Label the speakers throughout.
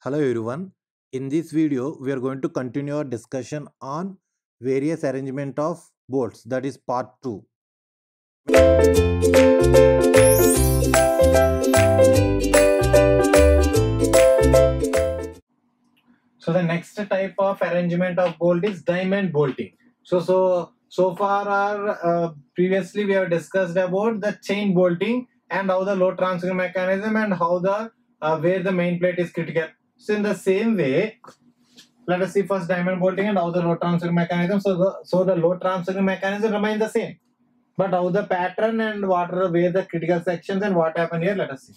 Speaker 1: Hello everyone. In this video, we are going to continue our discussion on various arrangement of bolts. That is part 2. So the next type of arrangement of bolt is diamond bolting. So far our previously we have discussed about the chain bolting and how the load transfer mechanism and how the where the main plate is critical. So in the same way, let us see first diamond bolting and how the load transfer mechanism. So the load transfer mechanism remains the same, but how the pattern and what are where the critical sections and what happen here, let us see.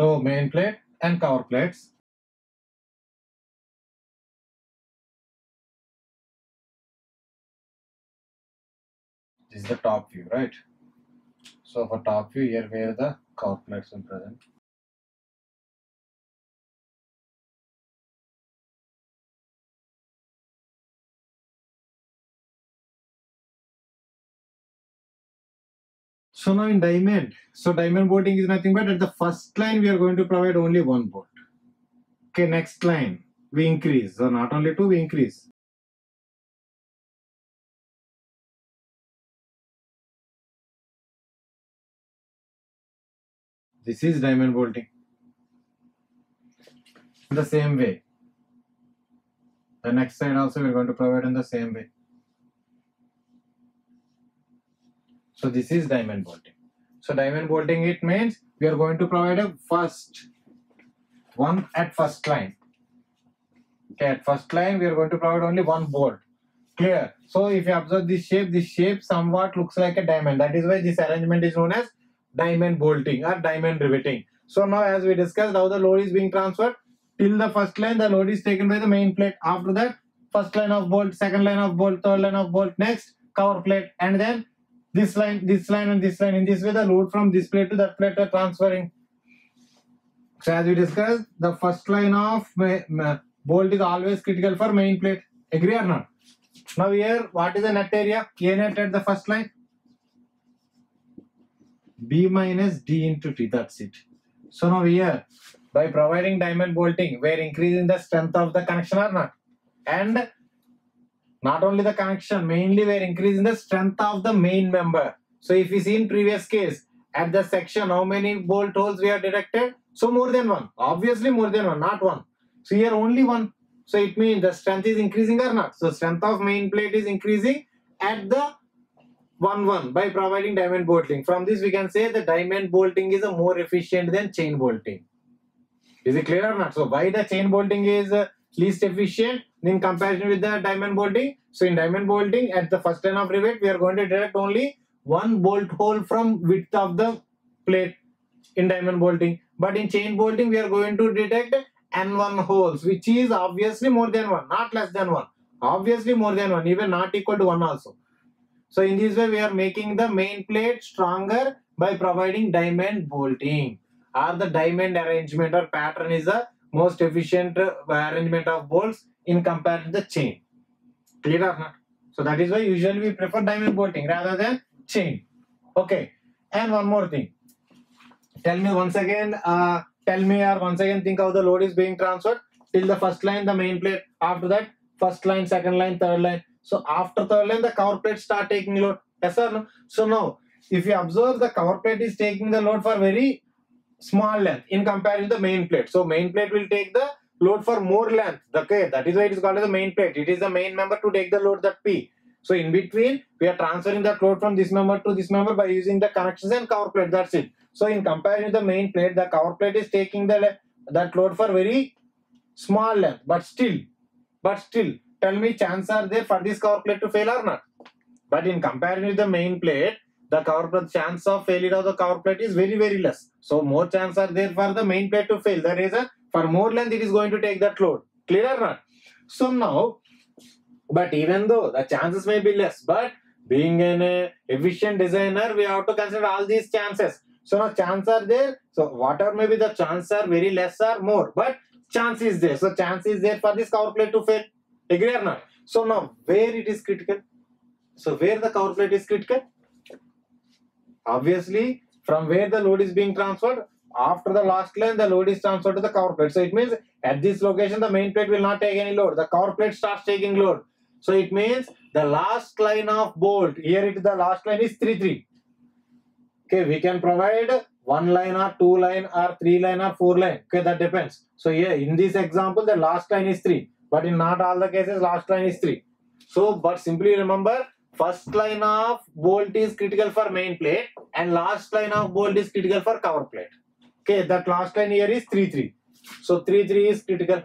Speaker 1: So main plate and cover plates. This is the top view, right? So for top view, here where the cover plates will present. So now in diamond, so diamond bolting is nothing but at the first line we are going to provide only one bolt. Okay, next line we increase. So not only two, we increase. This is diamond bolting. In the same way, the next side also we are going to provide in the same way. So this is diamond bolting. So diamond bolting, it means we are going to provide a first one at first line. Okay, at first line we are going to provide only one bolt. Clear? So if you observe this shape somewhat looks like a diamond. That is why this arrangement is known as diamond bolting or diamond riveting. So now as we discussed how the load is being transferred, till the first line the load is taken by the main plate. After that, first line of bolt, second line of bolt, third line of bolt, next cover plate, and then this line and this line. In this way the load from this plate to that plate are transferring. So as we discussed, the first line of bolt is always critical for main plate. Agree or not? Now here, what is the net area? A net at the first line. B minus D into T, that's it. So now here, by providing diamond bolting, we are increasing the strength of the connection or not? And not only the connection, mainly we are increasing the strength of the main member. So if you see in previous case, at the section, how many bolt holes we have detected? So more than one. Obviously more than one, not one. So here only one. So it means the strength is increasing or not? So strength of main plate is increasing at the 1 by providing diamond bolting. From this we can say the diamond bolting is a more efficient than chain bolting. Is it clear or not? So why the chain bolting is least efficient in comparison with the diamond bolting? So in diamond bolting, at the first line of rivet, we are going to detect only one bolt hole from width of the plate in diamond bolting. But in chain bolting, we are going to detect N1 holes, which is obviously more than one, not less than one. Obviously more than one, even not equal to one also. So in this way, we are making the main plate stronger by providing diamond bolting. Or the diamond arrangement or pattern is the most efficient arrangement of bolts in comparison to the chain. Clear or not? So that is why usually we prefer diamond bolting rather than chain. Okay. And one more thing. Tell me once again think how the load is being transferred till the first line, the main plate. After that, first line, second line, third line. So after third line, the cover plate start taking load. Yes or no? So now, if you observe, the cover plate is taking the load for very small length in comparison to the main plate. So main plate will take the load for more length. Okay, that is why it is called as the main plate. It is the main member to take the load, that P. So in between, we are transferring that load from this member to this member by using the connections and cover plate. That's it. So in comparison to the main plate, the cover plate is taking that load for very small length, but still tell me, chances are there for this cover plate to fail or not? But in comparison with the main plate, the cover plate chance of failure of the cover plate is very, very less. So more chances are there for the main plate to fail. The reason, for more length it is going to take that load. Clear or not? So now, but even though the chances may be less, but being an efficient designer, we have to consider all these chances. So now chances are there. So whatever may be the chances are very less or more, but chance is there. So chance is there for this cover plate to fail. Agree or not? So now where it is critical? So where the cover plate is critical? Obviously, from where the load is being transferred, after the last line, the load is transferred to the cover plate. So it means at this location, the main plate will not take any load. The cover plate starts taking load. So it means the last line of bolt, here it is the last line is 3-3. Okay, we can provide 1 line or 2 line or 3 line or 4 line. Okay, that depends. So here in this example, the last line is 3. But in not all the cases, last line is 3. So, but simply remember, first line of bolt is critical for main plate and last line of bolt is critical for cover plate. Okay, that last line here is 3-3. So 3-3 is critical.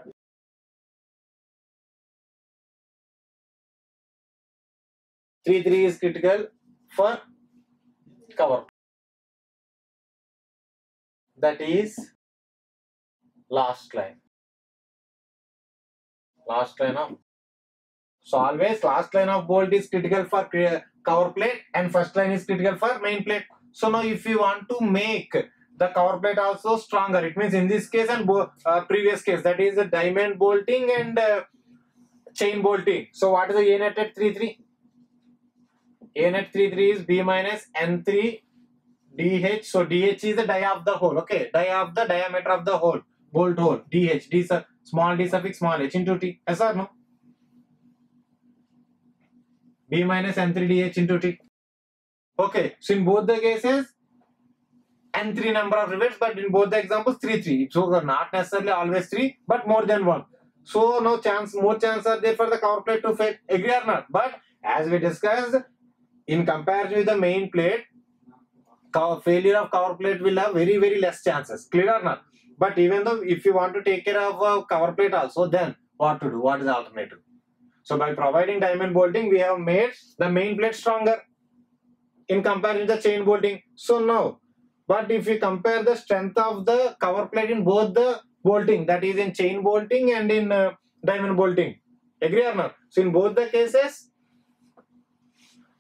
Speaker 1: 3-3 is critical for cover. That is last line. Last line of. So always last line of bolt is critical for cover plate and first line is critical for main plate. So now if you want to make the cover plate also stronger, it means in this case and previous case, that is diamond bolting and chain bolting. So what is the A net at 3-3? A net 3-3 is B minus N3 DH. So DH is the dia of the hole. Okay, dia of the diameter of the hole, bolt hole. DH, small d suffix small h into T. Yes or no? B minus N3 DH into T. Okay, so in both the cases, N3 number of rivets, but in both the examples, 3-3. So not necessarily always 3, but more than 1. So no chance, more chance are there for the cover plate to fail. Agree or not? But as we discussed, in comparison with the main plate, failure of cover plate will have very, very less chances. Clear or not? But even though if you want to take care of a cover plate also, then what to do? What is the alternative? So by providing diamond bolting, we have made the main plate stronger in comparison with the chain bolting. So now, but if you compare the strength of the cover plate in both the bolting, that is in chain bolting and in diamond bolting, agree or not? So in both the cases,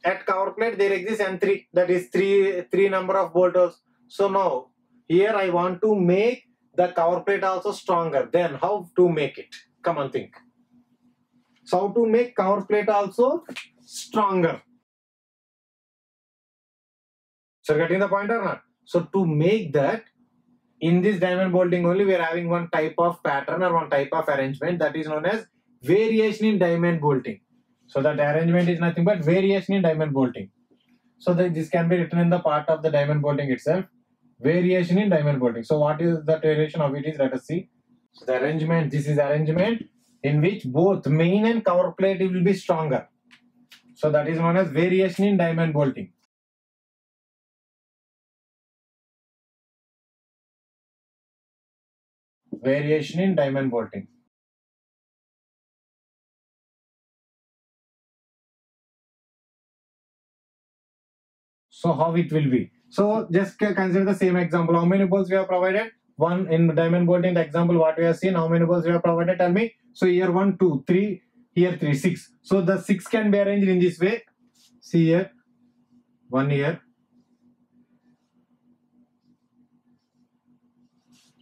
Speaker 1: at cover plate there exists N3, that is three number of bolt holes. So now here I want to make the cover plate also stronger. Then how to make it? Come on, think. So how to make cover plate also stronger? So getting the point or not? So to make that, in this diamond bolting only, we are having one type of pattern or one type of arrangement that is known as variation in diamond bolting. So that arrangement is nothing but variation in diamond bolting. So this can be written in the part of the diamond bolting itself. Variation in diamond bolting. So what is the variation of it is, let us see. So the arrangement, this is arrangement in which both main and cover plate will be stronger. So that is known as variation in diamond bolting. Variation in diamond bolting. So how it will be? So just consider the same example. How many bolts we have provided? One in diamond bolting. The example what we have seen. How many bolts we have provided? Tell me. So here 1, 2, 3. Here 3, 6. So the 6 can be arranged in this way. See here. 1 here.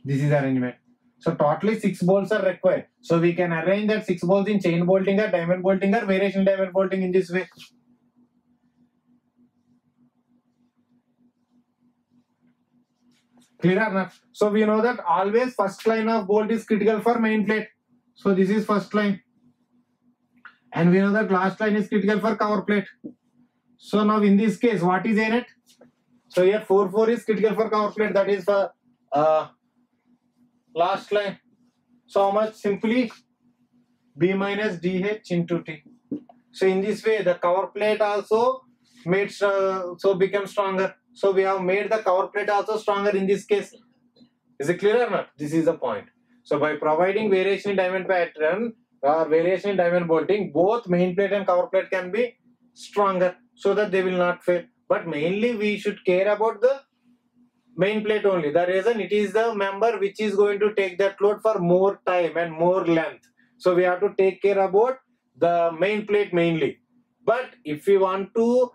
Speaker 1: This is arrangement. So totally 6 bolts are required. So we can arrange that 6 bolts in chain bolting or diamond bolting or variation diamond bolting in this way. Clear or not? So we know that always first line of bolt is critical for main plate. So this is first line. And we know that last line is critical for cover plate. So now in this case, what is A net? So here 4, 4 is critical for cover plate. That is for last line. So how much? Simply B minus DH into T. So in this way, the cover plate also made so become stronger. So we have made the cover plate also stronger in this case. Is it clear or not? This is the point. So by providing variation in diamond pattern, or variation in diamond bolting, both main plate and cover plate can be stronger so that they will not fail. But mainly we should care about the main plate only. The reason, it is the member which is going to take that load for more time and more length. So we have to take care about the main plate mainly. But if we want to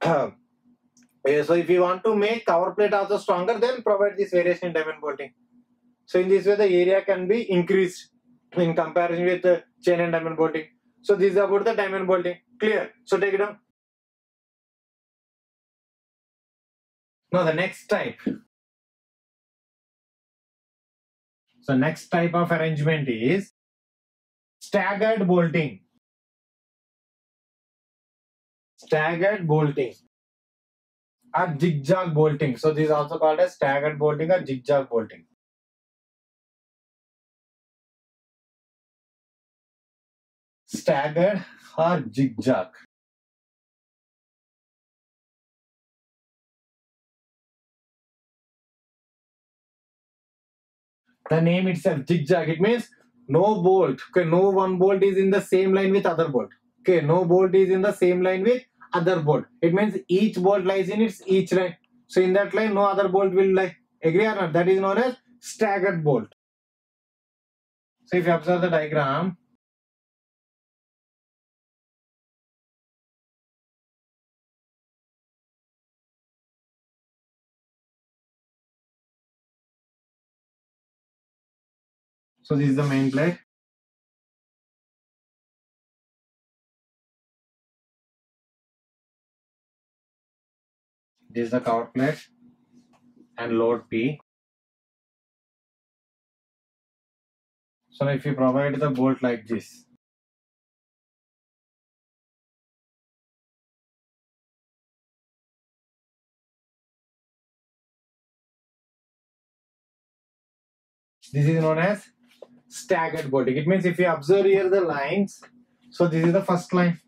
Speaker 1: so if you want to make cover plate also stronger, then provide this variation in diamond bolting. So in this way, the area can be increased in comparison with chain and diamond bolting. So this is about the diamond bolting. Clear? So take it down. Now the next type. So next type of arrangement is staggered bolting. Staggered bolting or zigzag bolting. So this is also called as staggered bolting or zigzag bolting. Staggered or zigzag. The name itself, zigzag, it means no bolt. Okay, no one bolt is in the same line with other bolt. Okay, no bolt is in the same line with other bolt. It means each bolt lies in its each line. So in that line, no other bolt will lie. Agree or not? That is known as staggered bolt. So if you observe the diagram, so this is the main plate. This is the cover plate and load P. So if you provide the bolt like this, this is known as staggered bolting. It means if you observe here the lines, so this is the first line.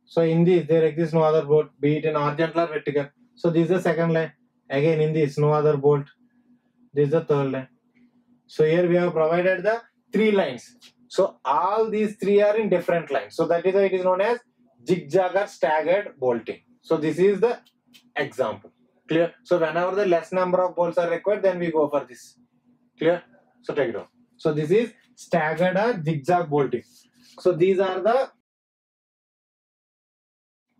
Speaker 1: So in this there exists no other bolt, be it in horizontal or vertical. So this is the second line. Again in this no other bolt. This is the third line. So here we have provided the three lines. So all these three are in different lines. So that is why it is known as zigzag or staggered bolting. So this is the example. Clear? So whenever the less number of bolts are required, then we go for this. Clear? So take it on. So this is staggered or zigzag bolting. So these are the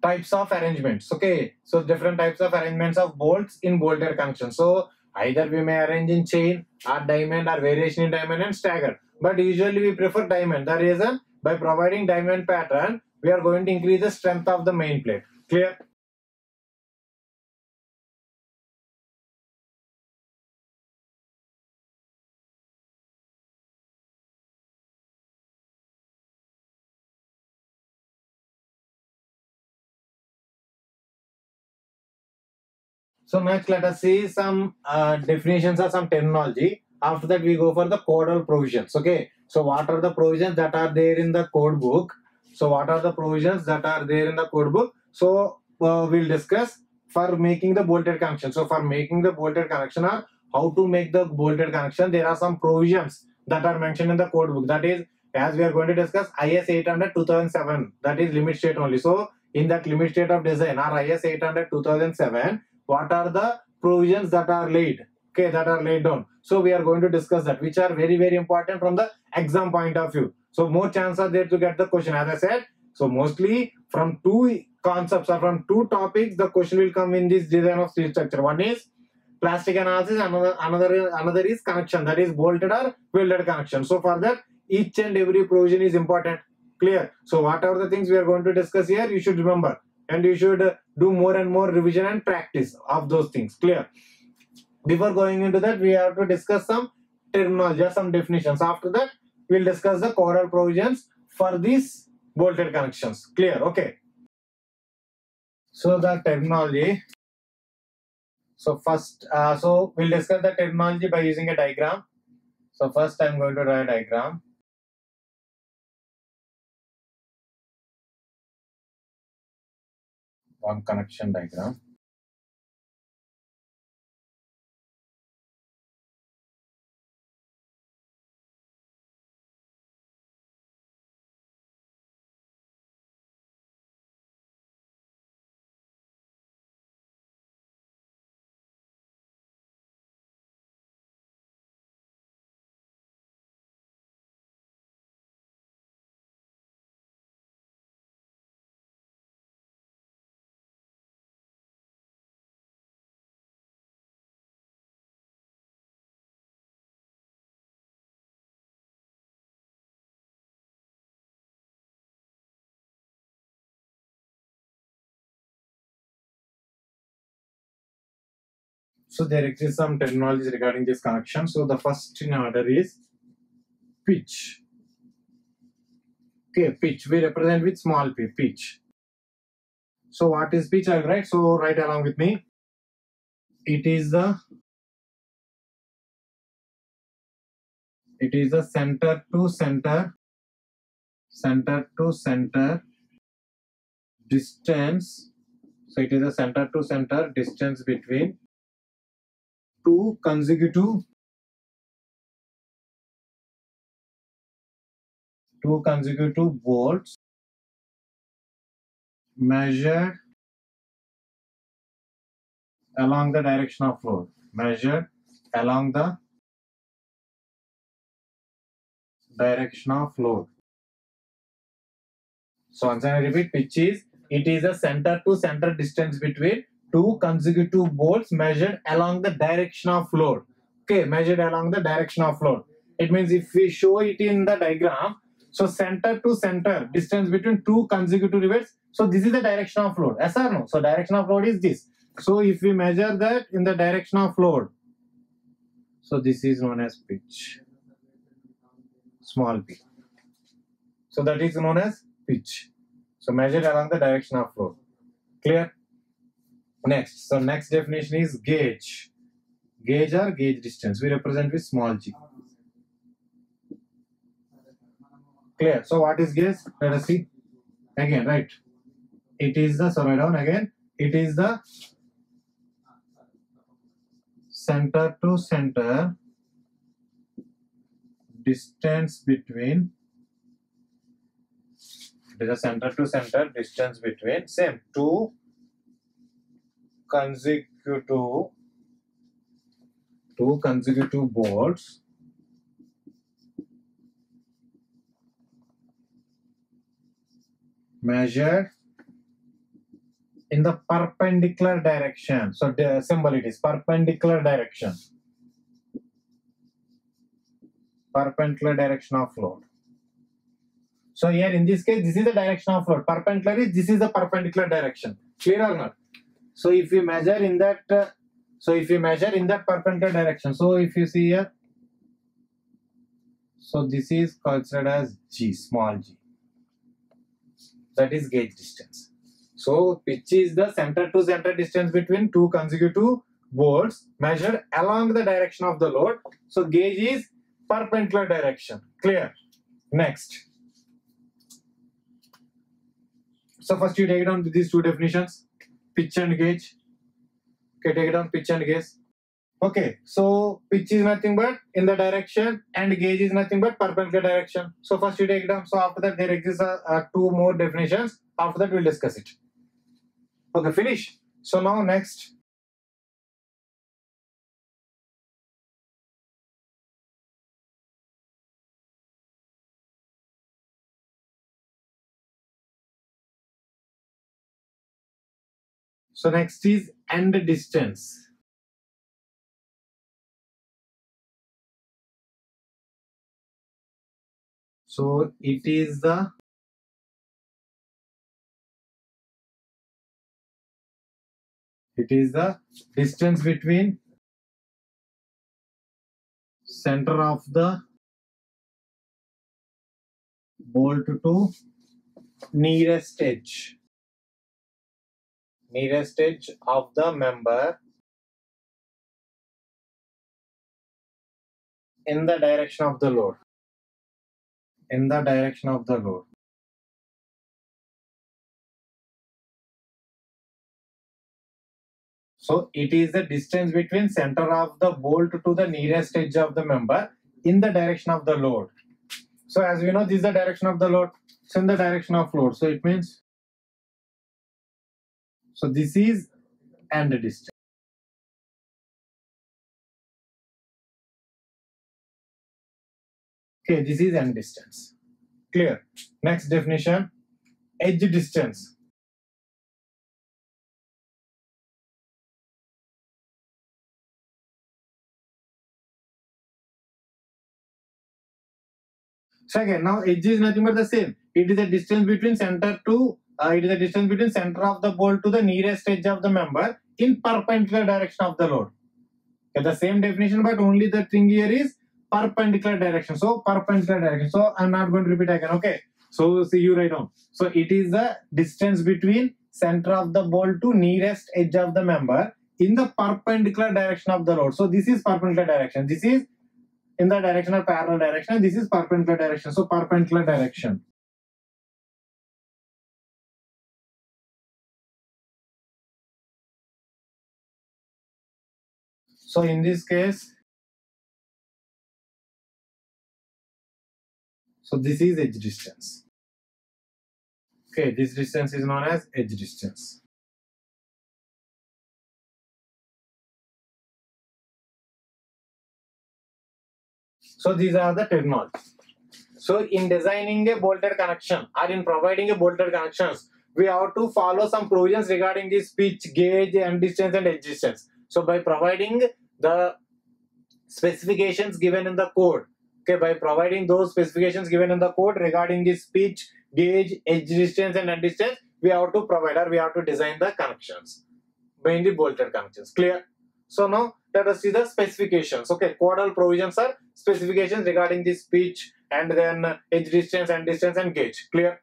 Speaker 1: types of arrangements. Okay, so different types of arrangements of bolts in bolted connection. So either we may arrange in chain or diamond or variation in diamond and stagger, but usually we prefer diamond. The reason, by providing diamond pattern, we are going to increase the strength of the main plate. Clear? So next let us see some definitions or some terminology. After that we go for the codal provisions. Okay, so what are the provisions that are there in the code book? So what are the provisions that are there in the code book? So we'll discuss for making the bolted connection. So for making the bolted connection or how to make the bolted connection, there are some provisions that are mentioned in the code book. That is, as we are going to discuss, IS 800 2007, that is limit state only. So in that limit state of design or IS 800 2007, what are the provisions that are laid, okay, that are laid down. So we are going to discuss that, which are very very important from the exam point of view. So more chances are there to get the question, as I said. So mostly from two concepts or from two topics the question will come in this design of steel structure. One is plastic analysis, another is connection, that is bolted or welded connection. So for that, each and every provision is important. Clear? So whatever the things we are going to discuss here, you should remember, and you should do more and more revision and practice of those things. Clear? Before going into that, we have to discuss some terminology, some definitions. After that, we'll discuss the codal provisions for these bolted connections. Clear? Okay. So the terminology. So first, so we'll discuss the terminology by using a diagram. So first I'm going to draw a diagram. One connection diagram. So there exists some terminology regarding this connection. So the first in order is pitch. Okay, pitch we represent with small p, pitch. So what is pitch? I'll write. So write along with me. It is the center to center distance. So it is a center to center distance between two consecutive bolts measured along the direction of load. Measured along the direction of load. So once I repeat, pitch is, it is a center to center distance between two consecutive bolts measured along the direction of load. Okay, measured along the direction of load. It means if we show it in the diagram, so center to center distance between two consecutive rivets. So this is the direction of load. Yes or no? So direction of load is this. So if we measure that in the direction of load, so this is known as pitch. Small p. So that is known as pitch. So measured along the direction of load. Clear? Next. So next definition is gauge. Gauge or gauge distance. We represent with small g. Clear? So what is gauge? Let us see. Again, right. It is the, so write down again. It is the center to center distance between, it is a center to center distance between same two consecutive bolts measured in the perpendicular direction. So the symbol it is perpendicular direction. Perpendicular direction of load. So here in this case, this is the direction of load. Perpendicular is, this is the perpendicular direction. Clear or not? So if we measure in that, perpendicular direction. So if you see here, so this is considered as G, small g. That is gauge distance. So pitch is the center to center distance between two consecutive bolts measured along the direction of the load. So gauge is perpendicular direction. Clear? Next. So first you take down these two definitions, pitch and gauge. Okay, take down pitch and gauge. Okay, so pitch is nothing but in the direction and gauge is nothing but perpendicular direction. So first you take down. So after that there exists two more definitions. After that we'll discuss it. Okay, finish. So now next. So next is end distance. So it is the distance between center of the bolt to nearest edge of the member in the direction of the load. So it is the distance between center of the bolt to the nearest edge of the member in the direction of the load. So as we know, this is the direction of the load. So in the direction of load. So it means, so this is end distance. Okay, this is end distance. Clear? Next definition, edge distance. So again, now edge is nothing but the same. It is the distance between center to, center of the bolt to the nearest edge of the member in perpendicular direction of the load. Okay, the same definition, but only the thing here is perpendicular direction. So perpendicular direction. So I'm not going to repeat again. Okay. So see, you write down. So it is the distance between center of the bolt to nearest edge of the member in the perpendicular direction of the load. So this is perpendicular direction. This is in the direction of parallel direction. This is perpendicular direction. So perpendicular direction. So in this case, so this is edge distance. Okay, this distance is known as edge distance. So these are the terminologies. So in designing a bolted connection or in providing a bolted connections, we have to follow some provisions regarding this pitch, gauge, and distance and edge distance. So by providing the specifications given in the code, okay, by providing those specifications given in the code regarding this pitch, gauge, edge distance, and end distance, we have to provide or we have to design the connections, mainly bolted connections. Clear? So now let us see the specifications. Okay, codal provisions are specifications regarding this pitch and then edge distance and distance and gauge. Clear?